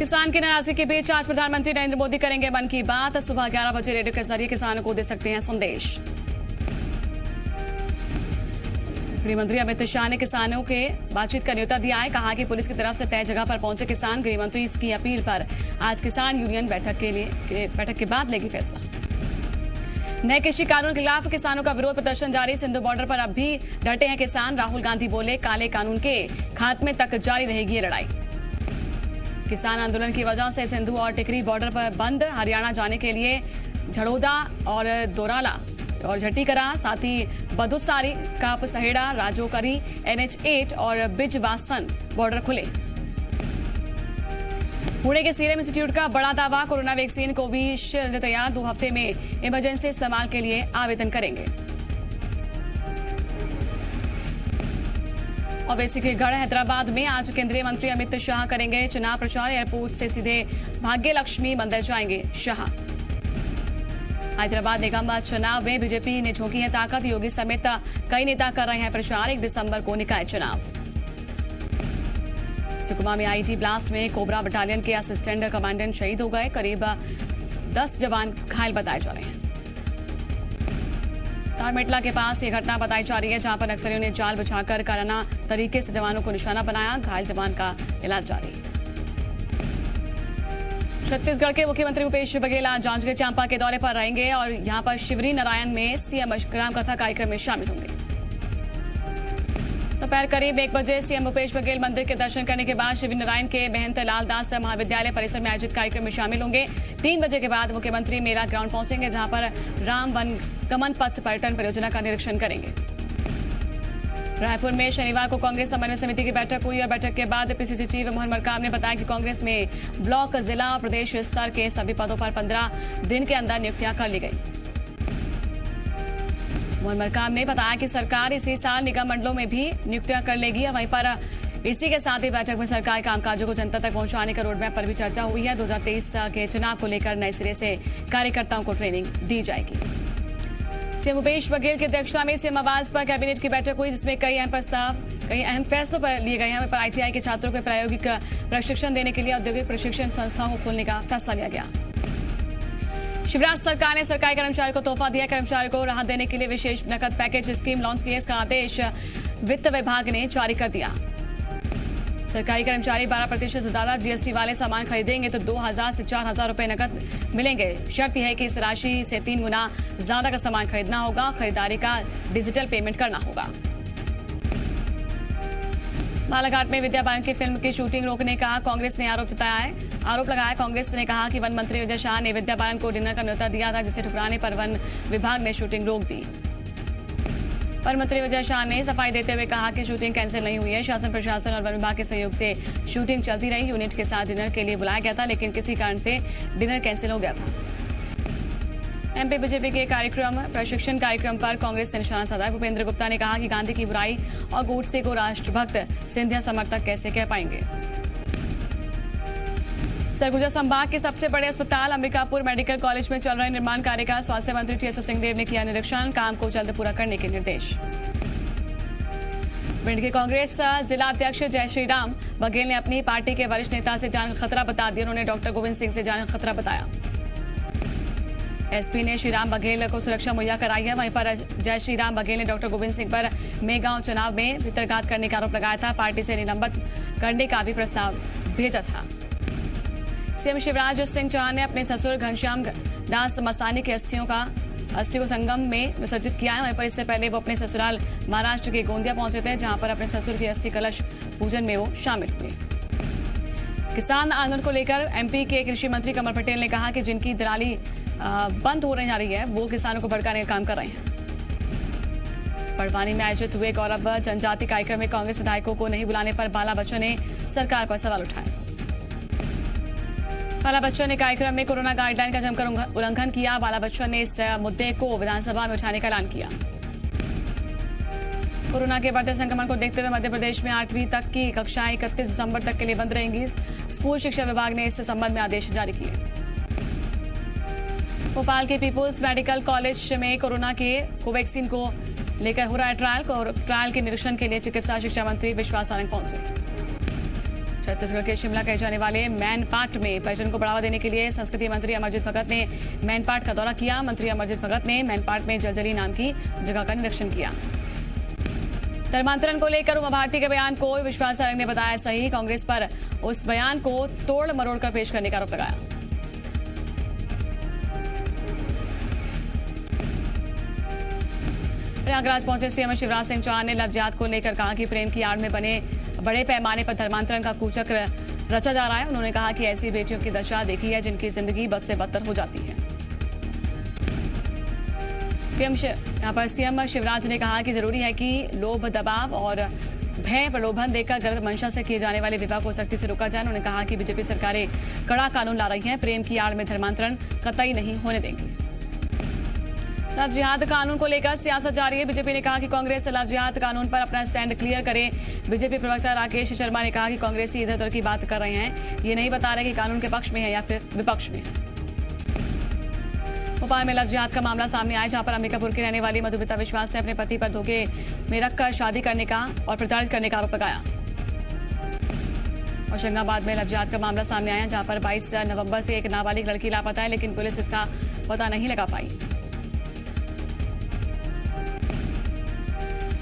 किसान की नाराजगी के बीच आज प्रधानमंत्री नरेंद्र मोदी करेंगे मन की बात। सुबह 11 बजे रेडियो के जरिए किसानों को दे सकते हैं संदेश। गृहमंत्री अमित शाह ने किसानों के बातचीत का न्योता दिया है। कहा कि पुलिस की तरफ से तय जगह पर पहुंचे किसान गृहमंत्री की अपील पर आज किसान यूनियन बैठक के बाद लेगी फैसला। नए कृषि कानून के खिलाफ किसानों का विरोध प्रदर्शन जारी। सिंधु बॉर्डर पर अब भी डटे हैं किसान। राहुल गांधी बोले काले कानून के खात्मे तक जारी रहेगी ये लड़ाई। किसान आंदोलन की वजह से सिंधु और टिकरी बॉर्डर पर बंद। हरियाणा जाने के लिए झड़ोदा और दोराला और झट्टीकरा, साथ ही बदुसारी, काप सहेड़ा, राजोकरी, NH8 और बिजवासन बॉर्डर खुले। पुणे के सीरम इंस्टीट्यूट का बड़ा दावा, कोरोना वैक्सीन कोविशील्ड तैयार, 2 हफ्ते में इमरजेंसी इस्तेमाल के लिए आवेदन करेंगे। ओवैसी के गढ़ हैदराबाद में आज केंद्रीय मंत्री अमित शाह करेंगे चुनाव प्रचार। एयरपोर्ट से सीधे भाग्य लक्ष्मी मंदिर जाएंगे शाह। हैदराबाद निगम चुनाव में बीजेपी ने झोंकी है ताकत। योगी समेत कई नेता कर रहे हैं प्रचार। 1 दिसंबर को निकाय चुनाव। सुकमा में आईटी ब्लास्ट में कोबरा बटालियन के असिस्टेंट कमांडेंट शहीद हो गए। करीब 10 जवान घायल बताए जा रहे हैं। तारमेटला के पास ये घटना बताई जा रही है, जहां पर नक्सलियों ने जाल बिछाकर काराना तरीके से जवानों को निशाना बनाया। घायल जवान का इलाज जारी। छत्तीसगढ़ के मुख्यमंत्री भूपेश बघेल आज जांजगीर चांपा के दौरे पर रहेंगे और यहां पर शिवरी नारायण में सीएम ग्राम कथा कार्यक्रम में शामिल होंगे। दोपहर करीब 1 बजे सीएम भूपेश बघेल मंदिर के दर्शन करने के बाद शिवरी नारायण के महंत लालदास महाविद्यालय परिसर में आयोजित कार्यक्रम में शामिल होंगे। 3 बजे के बाद मुख्यमंत्री मेला ग्राउंड पहुंचेंगे, जहां पर राम वन गमन पथ पर्यटन परियोजना का निरीक्षण करेंगे। रायपुर में शनिवार को कांग्रेस समन्वय समिति की बैठक हुई और बैठक के बाद पीसीसी चीफ मोहन मरकाम ने बताया कि कांग्रेस में ब्लॉक, जिला और प्रदेश स्तर के सभी पदों पर 15 दिन के अंदर नियुक्तियां कर ली गई। मोहन मरकाम ने बताया कि सरकार इसी साल निगम मंडलों में भी नियुक्तियां कर लेगी और वहीं पर इसी के साथ ही बैठक में सरकारी कामकाजों को जनता तक पहुंचाने का रोडमैप पर भी चर्चा हुई है। 2023 के चुनाव को लेकर नए सिरे से कार्यकर्ताओं को ट्रेनिंग दी जाएगी। सीएम भूपेश बघेल की अध्यक्षता में सीएम आवास पर कैबिनेट की बैठक हुई, जिसमें कई अहम फैसलों पर लिए गए हैं। पर ITI के छात्रों को प्रायोगिक प्रशिक्षण देने के लिए औद्योगिक प्रशिक्षण संस्थाओं को खोलने का फैसला लिया गया। शिवराज सरकार ने सरकारी कर्मचारियों को तोहफा दिया। कर्मचारियों को राहत देने के लिए विशेष नकद पैकेज स्कीम लॉन्च की है। इसका आदेश वित्त विभाग ने जारी कर दिया। सरकारी कर्मचारी 12% से ज्यादा GST वाले सामान खरीदेंगे तो 2,000 से 4,000 रुपए नकद मिलेंगे। शर्त यह है कि इस राशि से 3 गुना ज्यादा का सामान खरीदना होगा। खरीदारी का डिजिटल पेमेंट करना होगा। बालाघाट में विद्या बालन की फिल्म की शूटिंग रोकने का कांग्रेस ने आरोप लगाया। कांग्रेस ने कहा कि वन मंत्री विजय शाह ने विद्या बालन को डिनर का न्योता दिया था, जिसे ठुकराने पर वन विभाग ने शूटिंग रोक दी। वन मंत्री विजय शाह ने सफाई देते हुए कहा कि शूटिंग कैंसिल नहीं हुई है। शासन प्रशासन और वन विभाग के सहयोग से शूटिंग चलती रही। यूनिट के साथ डिनर के लिए बुलाया गया था, लेकिन किसी कारण से डिनर कैंसिल हो गया था। MP बीजेपी के प्रशिक्षण कार्यक्रम पर कांग्रेस ने निशाना साधा। भूपेंद्र गुप्ता ने कहा कि गांधी की बुराई और गोडसे को राष्ट्रभक्त सिंधिया समर्थक कैसे कह पाएंगे। सरगुजा संभाग के सबसे बड़े अस्पताल अंबिकापुर मेडिकल कॉलेज में चल रहे निर्माण कार्य का स्वास्थ्य मंत्री TS सिंहदेव ने किया निरीक्षण। काम को जल्द पूरा करने के निर्देश। भिंड के कांग्रेस जिला अध्यक्ष जय श्री राम बघेल ने अपनी पार्टी के वरिष्ठ नेता से जान का खतरा बता दिया। उन्होंने डॉक्टर गोविंद सिंह से जान का खतरा बताया। SP ने श्री राम बघेल को सुरक्षा मुहैया कराई है। वहीं पर जय श्री राम बघेल ने डॉक्टर गोविंद सिंह पर मेगांव चुनाव में भितरघात करने का आरोप लगाया था। पार्टी से निलंबित करने का भी प्रस्ताव भेजा था। सीएम शिवराज सिंह चौहान ने अपने ससुर घनश्याम दास मसानी की अस्थि को संगम में विसर्जित किया है। वहीं पर इससे पहले वो अपने ससुराल महाराष्ट्र के गोंदिया पहुंचे थे, जहां पर अपने ससुर की अस्थि कलश पूजन में वो शामिल हुए। किसान आंदोलन को लेकर MP के कृषि मंत्री कमल पटेल ने कहा कि जिनकी दलाली बंद होने जा रही है, वो किसानों को भड़काने का काम कर रहे हैं। बड़वानी में आयोजित हुए गौरव जनजाति कार्यक्रम में कांग्रेस विधायकों को नहीं बुलाने पर बाला बच्चन ने सरकार पर सवाल उठाए। बाला बच्चन ने कार्यक्रम में कोरोना गाइडलाइन का जमकर उल्लंघन किया। बाला बच्चन ने इस मुद्दे को विधानसभा में उठाने का ऐलान किया। कोरोना के बढ़ते संक्रमण को देखते हुए मध्य प्रदेश में 8वीं तक की कक्षाएं 31 दिसंबर तक के लिए बंद रहेंगी। स्कूल शिक्षा विभाग ने इस संबंध में आदेश जारी किए। भोपाल के पीपुल्स मेडिकल कॉलेज में कोरोना के कोवैक्सीन को लेकर हो रहा है ट्रायल के निरीक्षण के लिए चिकित्सा शिक्षा मंत्री विश्वास सारंग पहुंचे। छत्तीसगढ़ के शिमला कहे जाने वाले मैनपाट में पर्यटन को बढ़ावा देने के लिए संस्कृति मंत्री अमरजीत भगत ने मैनपाट का दौरा किया। मंत्री अमरजीत भगत ने मैनपाट में जलजली नाम की जगह का निरीक्षण किया। धर्मांतरण को लेकर उमा भारती के बयान को विश्वास सारंग ने बताया सही। कांग्रेस पर उस बयान को तोड़ मरोड़ कर पेश करने का आरोप लगाया। प्रयागराज पहुंचे सीएम शिवराज सिंह चौहान ने लव जिहाद को लेकर कहा कि प्रेम की आड़ में बने बड़े पैमाने पर धर्मांतरण का कुचक्र रचा जा रहा है। उन्होंने कहा कि ऐसी बेटियों की दशा देखी है जिनकी जिंदगी बद से बदतर हो जाती है। यहाँ पर सीएम शिवराज ने कहा कि जरूरी है कि लोभ, दबाव और भय प्रलोभन देकर गलत मंशा से किए जाने वाले विवाह को सख्ती से रोका जाए। उन्होंने कहा कि बीजेपी सरकारें कड़ा कानून ला रही हैं, प्रेम की आड़ में धर्मांतरण कतई नहीं होने देंगी। लव जिहाद कानून को लेकर सियासत जारी है। बीजेपी ने कहा कि कांग्रेस लव जिहाद कानून पर अपना स्टैंड क्लियर करे। बीजेपी प्रवक्ता राकेश शर्मा ने कहा कि कांग्रेसी इधर उधर की बात कर रहे हैं, ये नहीं बता रहे कि कानून के पक्ष में है या फिर विपक्ष में। भोपाल में लव जिहाद का मामला सामने आया, जहां पर अंबिकापुर की रहने वाली मधुमिता विश्वास ने अपने पति पर धोखे में रखकर शादी करने का और प्रताड़ित करने का आरोप लगाया। होशंगाबाद में लव जिहाद का मामला सामने आया, जहां पर 22 नवंबर से एक नाबालिग लड़की लापता है, लेकिन पुलिस इसका पता नहीं लगा पाई।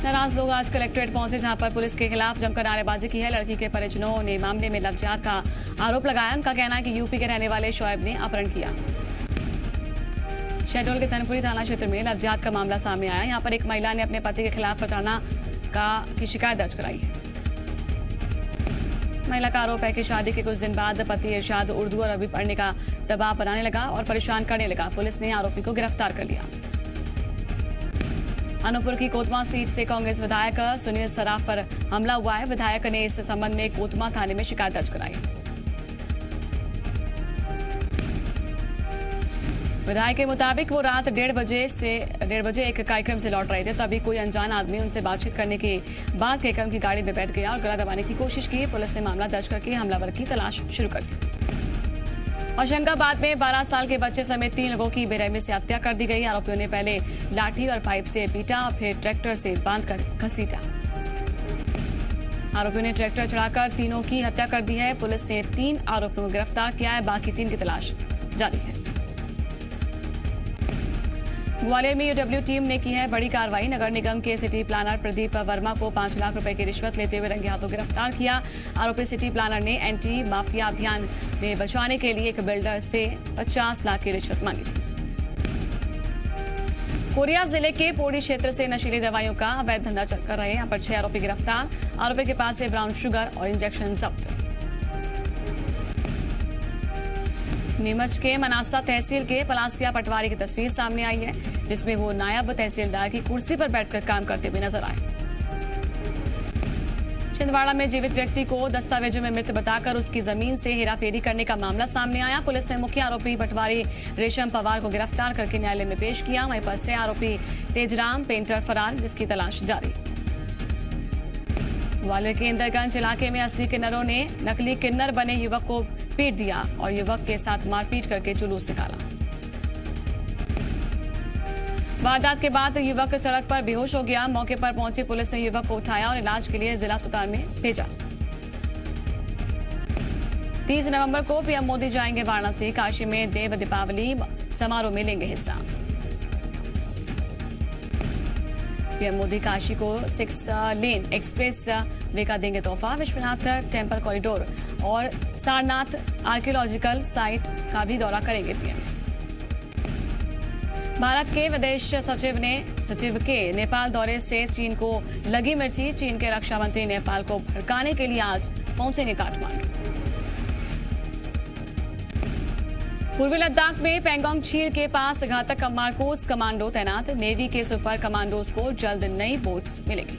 नाराज लोग आज कलेक्ट्रेट पहुंचे, जहां पर पुलिस के खिलाफ जमकर नारेबाजी की है। लड़की के परिजनों ने मामले में लव जिहाद का आरोप लगाया। उनका कहना है कि यूपी के रहने वाले शोएब ने अपहरण किया। शहडोल के धनपुरी थाना क्षेत्र में लव जिहाद का मामला सामने आया। यहां पर एक महिला ने अपने पति के खिलाफ प्रताड़ना की शिकायत दर्ज कराई है। महिला का आरोप है कि शादी के कुछ दिन बाद पति इरशाद उर्दू और अरबी पढ़ने का दबाव बनाने लगा और परेशान करने लगा। पुलिस ने आरोपी को गिरफ्तार कर लिया। अनूपपुर की कोतमा सीट से कांग्रेस विधायक सुनील सराफ पर हमला हुआ है। विधायक ने इस संबंध में कोतमा थाने में शिकायत दर्ज कराई। विधायक के मुताबिक वो रात 1:30 बजे एक कार्यक्रम से लौट रहे थे, तभी कोई अनजान आदमी उनसे बातचीत करने के बाद कहकर उनकी गाड़ी में बैठ गया और गला दबाने की कोशिश की। पुलिस ने मामला दर्ज करके हमलावर की तलाश शुरू कर दी। होशंगाबाद में 12 साल के बच्चे समेत 3 लोगों की बेरहमी से हत्या कर दी गई। आरोपियों ने पहले लाठी और पाइप से पीटा, फिर ट्रैक्टर से बांधकर घसीटा। आरोपियों ने ट्रैक्टर चढ़ाकर तीनों की हत्या कर दी है। पुलिस ने 3 आरोपियों को गिरफ्तार किया है, बाकी 3 की तलाश जारी है। ग्वालियर में यूडब्ल्यू टीम ने की है बड़ी कार्रवाई। नगर निगम के सिटी प्लानर प्रदीप वर्मा को 5 लाख रुपए की रिश्वत लेते हुए रंगे हाथों गिरफ्तार किया। आरोपी सिटी प्लानर ने एंटी माफिया अभियान में बचाने के लिए एक बिल्डर से 50 लाख की रिश्वत मांगी थी। कोरिया जिले के पोड़ी क्षेत्र से नशीली दवाइयों का अवैध धंधा कर रहे हैं। यहाँ पर 6 आरोपी गिरफ्तार। आरोपी के पास से ब्राउन शुगर और इंजेक्शन जब्त। नीमच के मनासा तहसील के पलासिया पटवारी की तस्वीर सामने आई है, जिसमें वो नायब तहसीलदार की कुर्सी पर बैठकर काम करते हुए नजर आए। छिंदवाड़ा में जीवित व्यक्ति को दस्तावेजों में मृत बताकर उसकी जमीन से हेराफेरी करने का मामला सामने आया। पुलिस ने मुख्य आरोपी पटवारी रेशम पवार को गिरफ्तार करके न्यायालय में पेश किया। वहीं पर से आरोपी तेजराम पेंटर फरार, जिसकी तलाश जारी। ग्वालियर के इंदरगंज इलाके में असली किन्नरों ने नकली किन्नर बने युवक को पीट दिया और युवक के साथ मारपीट करके जुलूस निकाला। वारदात के बाद युवक सड़क पर बेहोश हो गया। मौके पर पहुंची पुलिस ने युवक को उठाया और इलाज के लिए जिला अस्पताल में भेजा। 30 नवंबर को पीएम मोदी जाएंगे वाराणसी। काशी में देव दीपावली समारोह में लेंगे हिस्सा। पीएम मोदी काशी को 6 लेन एक्सप्रेस वे का देंगे तोहफा। विश्वनाथ टेम्पल कॉरिडोर और सारनाथ आर्कियोलॉजिकल साइट का भी दौरा करेंगे पीएम। भारत के विदेश सचिव के नेपाल दौरे से चीन को लगी मिर्ची। चीन के रक्षा मंत्री नेपाल को भड़काने के लिए आज पहुंचेंगे काठमांडू। पूर्वी लद्दाख में पैंगोंग झील के पास घातक मारकोस कमांडो तैनात। नेवी के सुपर कमांडोज को जल्द नई बोट्स मिलेगी।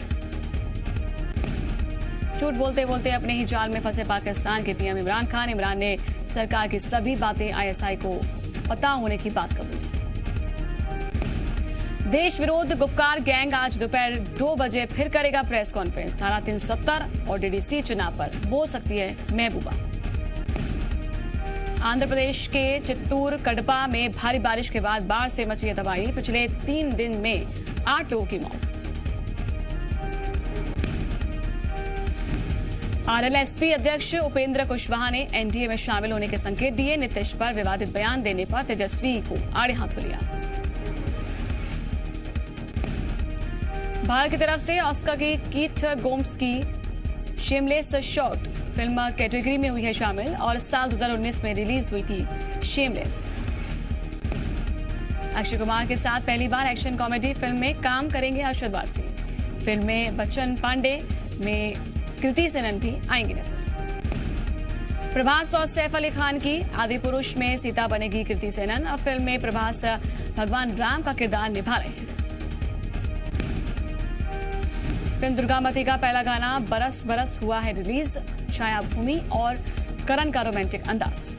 झूठ बोलते बोलते अपने ही जाल में फंसे पाकिस्तान के पीएम इमरान खान। इमरान ने सरकार की सभी बातें आईएसआई को पता होने की बात कबूली। देश विरोध गुपकार गैंग आज दोपहर 2 बजे फिर करेगा प्रेस कॉन्फ्रेंस। धारा 370 और डीडीसी चुनाव पर बोल सकती है महबूबा। आंध्र प्रदेश के चित्तूर कड़पा में भारी बारिश के बाद बाढ़ से मची है तबाही। पिछले 3 दिन में 8 लोगों की मौत। आरएलएसपी अध्यक्ष उपेंद्र कुशवाहा ने एनडीए में शामिल होने के संकेत दिए। नीतीश पर विवादित बयान देने पर तेजस्वी को आड़े हाथों लिया। भारत की तरफ से ऑस्कर की कीथ गोम्स की शेमलेस शॉर्ट फिल्म कैटेगरी में हुई है शामिल और साल 2019 में रिलीज हुई थी शेमलेस। अक्षय कुमार के साथ पहली बार एक्शन कॉमेडी फिल्म में काम करेंगे अरशद वारसी। फिल्म में बच्चन पांडे में कृति सेनन भी आएंगी नजर। प्रभास और सैफ अली खान की आदि पुरुष में सीता बनेगी कृति सेनन। अब फिल्म में प्रभास भगवान राम का किरदार निभा रहे हैं। फिल्म दुर्गावती का पहला गाना बरस बरस हुआ है रिलीज। छाया भूमि और करण का रोमांटिक अंदाज।